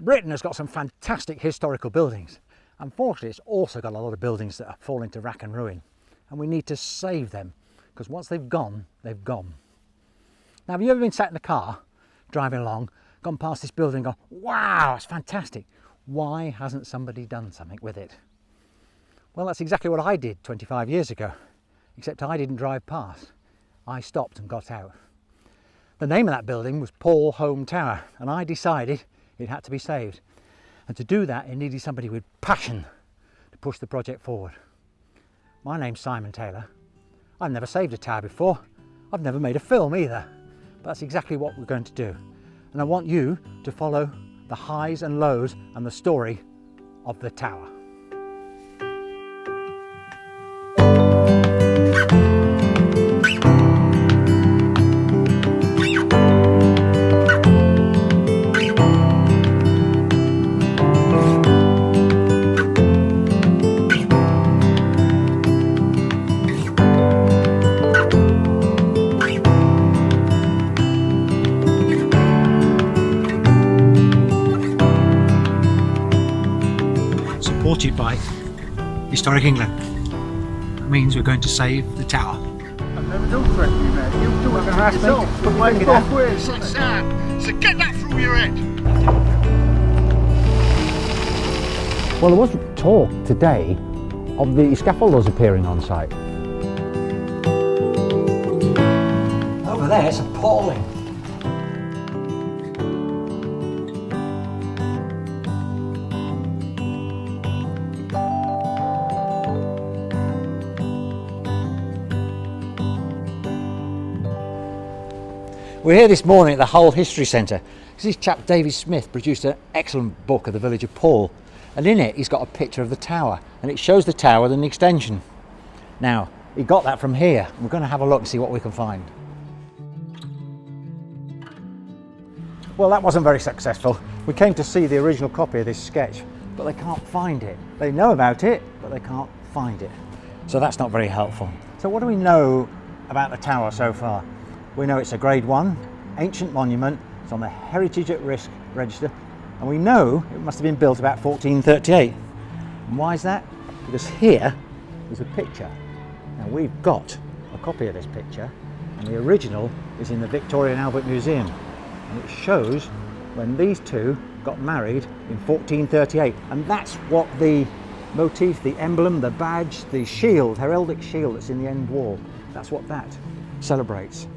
Britain has got some fantastic historical buildings. Unfortunately, it's also got a lot of buildings that are falling to rack and ruin, and we need to save them, because once they've gone, they've gone. Now, have you ever been sat in a car, driving along, gone past this building and gone, wow, it's fantastic. Why hasn't somebody done something with it? Well, that's exactly what I did 25 years ago, except I didn't drive past. I stopped and got out. The name of that building was Paull Holme Tower, and I decided it had to be saved. And to do that, it needed somebody with passion to push the project forward. My name's Simon Taylor. I've never saved a tower before. I've never made a film either. But that's exactly what we're going to do. And I want you to follow the highs and lows and the story of the tower. Supported by Historic England. That means we're going to save the tower. I've never done for it, you know. You do it yourself. But why both ways? So get that through your head. Well, there was talk today of the scaffolders appearing on site. Over there, it's appalling. We're here this morning at the Hull History Centre because this chap David Smith produced an excellent book of the village of Paull, and in it he's got a picture of the tower, and it shows the tower with an extension. Now, he got that from here. We're going to have a look and see what we can find. Well, that wasn't very successful. We came to see the original copy of this sketch, but they can't find it. They know about it, but they can't find it. So that's not very helpful. So what do we know about the tower so far? We know it's a Grade 1 ancient monument. It's on the Heritage at Risk register, and we know it must have been built about 1438. And why is that? Because here is a picture. Now, we've got a copy of this picture, and the original is in the Victoria and Albert Museum, and it shows when these two got married in 1438, and that's what the motif, the emblem, the badge, the shield, heraldic shield that's in the end wall, that's what that celebrates.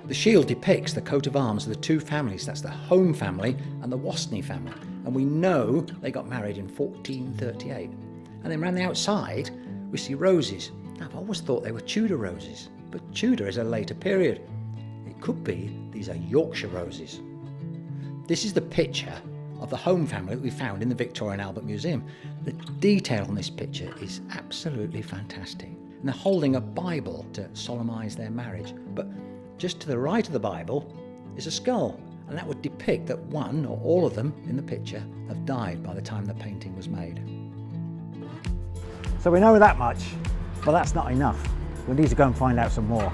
The shield depicts the coat of arms of the two families. That's the Holme family and the Wastney family. And we know they got married in 1438. And then round the outside, we see roses. Now, I've always thought they were Tudor roses, but Tudor is a later period. It could be these are Yorkshire roses. This is the picture of the Holme family that we found in the Victoria and Albert Museum. The detail on this picture is absolutely fantastic. And they're holding a Bible to solemnise their marriage. But just to the right of the Bible is a skull, and that would depict that one or all of them in the picture have died by the time the painting was made. So we know that much, but that's not enough. We need to go and find out some more.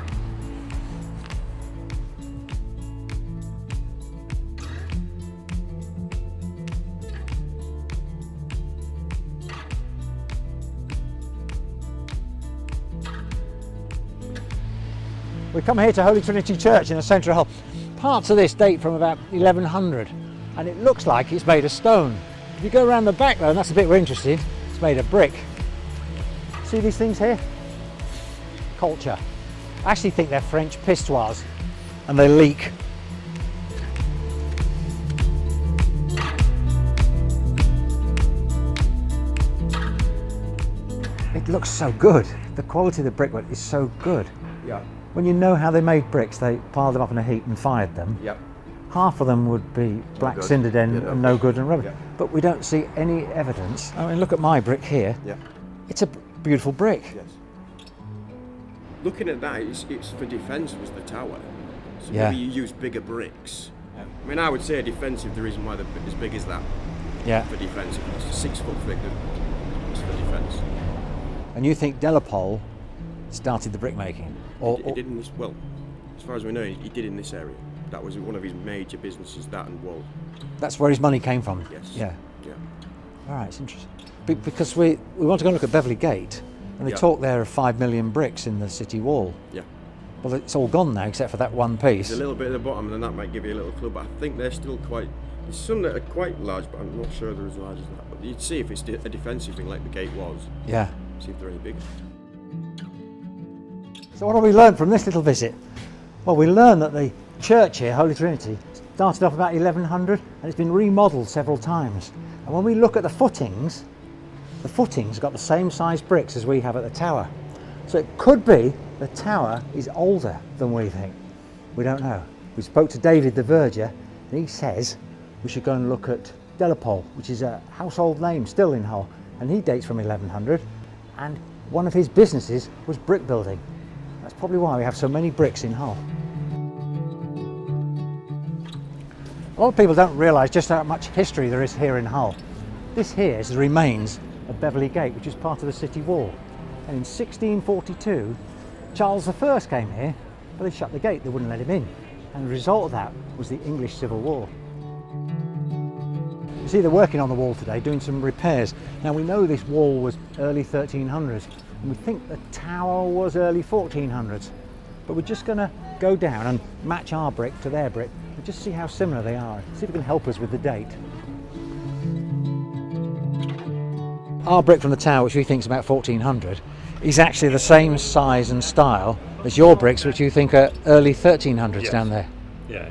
We come here to Holy Trinity Church in the centre of Hull. Parts of this date from about 1100, and it looks like it's made of stone. If you go around the back though, and that's the bit we're interested in, it's made of brick. See these things here? Culture. I actually think they're French pistoirs, and they leak. It looks so good. The quality of the brickwork is so good. Yeah. When you know how they made bricks, they piled them up in a heap and fired them. Yep. Half of them would be black cindered and no good and rubbish. Yep. But we don't see any evidence. I mean, look at my brick here. Yeah. It's a beautiful brick. Yes. Looking at that, it's for defence was the tower. So Yeah. maybe you use bigger bricks. I mean, I would say defensive, the reason why they're as big as that. Yeah. For defensive, it's 6 foot thick, it's for defence. And you think Paull started the brickmaking? He did in this, well, as far as we know, he did in this area. That was one of his major businesses, that and wool. That's where his money came from? Yes. Yeah. Yeah. All right, it's interesting. Because we want to go and look at Beverley Gate, and they Yeah. talk there of 5 million bricks in the city wall. Yeah. Well, it's all gone now except for that one piece. There's a little bit at the bottom, and that might give you a little clue, but I think they're still quite... There's some that are quite large, but I'm not sure they're as large as that. But you'd see if it's a defensive thing like the gate was. Yeah. See if they're any bigger. So what have we learned from this little visit? Well, we learned that the church here, Holy Trinity, started off about 1100 and it's been remodelled several times. And when we look at the footings got the same size bricks as we have at the tower. So it could be the tower is older than we think. We don't know. We spoke to David the verger and he says we should go and look at Paull, which is a household name still in Hull, and he dates from 1100, and one of his businesses was brick building. That's probably why we have so many bricks in Hull. A lot of people don't realise just how much history there is here in Hull. This here is the remains of Beverley Gate, which is part of the city wall. And in 1642, Charles I came here, but they shut the gate, they wouldn't let him in. And the result of that was the English Civil War. You see, they're working on the wall today, doing some repairs. Now we know this wall was early 1300s, and we think the tower was early 1400s. But we're just going to go down and match our brick to their brick and just see how similar they are. See if it can help us with the date. Our brick from the tower, which we think is about 1400, is actually the same size and style as your bricks, which you think are early 1300s Yes. down there. Yeah.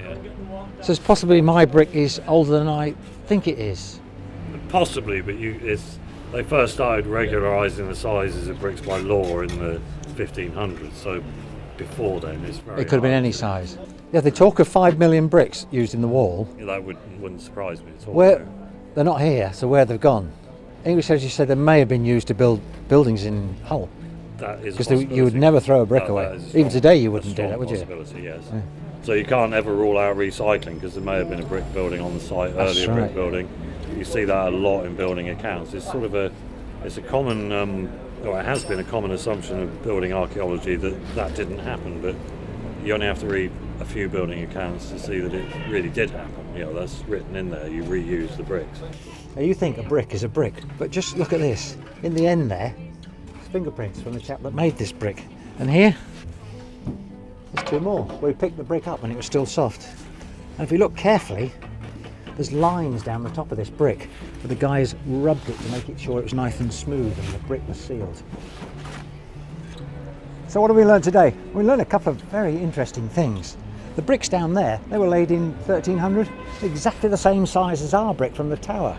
So it's possibly my brick is older than I think it is. Possibly, but they first started regularising the sizes of bricks by law in the 1500s, so before then it's very It could have been hard any to- size. Yeah, they talk of 5 million bricks used in the wall. Yeah, that wouldn't surprise me at all. Where they're not here, so where they've gone. English as you said, they may have been used to build buildings in Hull. That is a Because you would possibility. never throw a brick No, away. that is a Even strong- today you a wouldn't do strong that, would you? possibility, yes. Yeah. So you can't ever rule out recycling because there may have been a brick building on the site, That's earlier right. brick building. You see that a lot in building accounts. It's sort of it's a common, or it has been a common assumption of building archaeology that didn't happen, but you only have to read a few building accounts to see that it really did happen. You know, that's written in there. You reuse the bricks. Now you think a brick is a brick, but just look at this. In the end there, there's fingerprints from the chap that made this brick. And here, there's two more, where he picked the brick up when it was still soft. And if you look carefully, there's lines down the top of this brick, where the guys rubbed it to make it sure it was nice and smooth and the brick was sealed. So what have we learned today? We learned a couple of very interesting things. The bricks down there, they were laid in 1300, exactly the same size as our brick from the tower.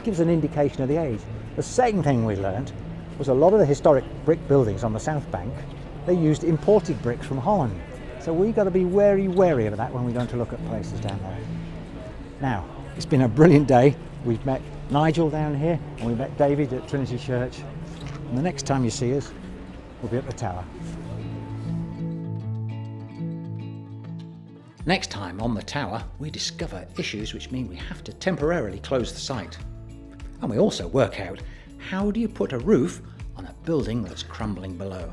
Gives an indication of the age. The second thing we learned was a lot of the historic brick buildings on the south bank, they used imported bricks from Holland. So we've got to be wary of that when we're going to look at places down there. Now, it's been a brilliant day. We've met Nigel down here and we met David at Trinity Church. And the next time you see us, we'll be at the tower. Next time on the tower, we discover issues which mean we have to temporarily close the site. And we also work out, how do you put a roof on a building that's crumbling below?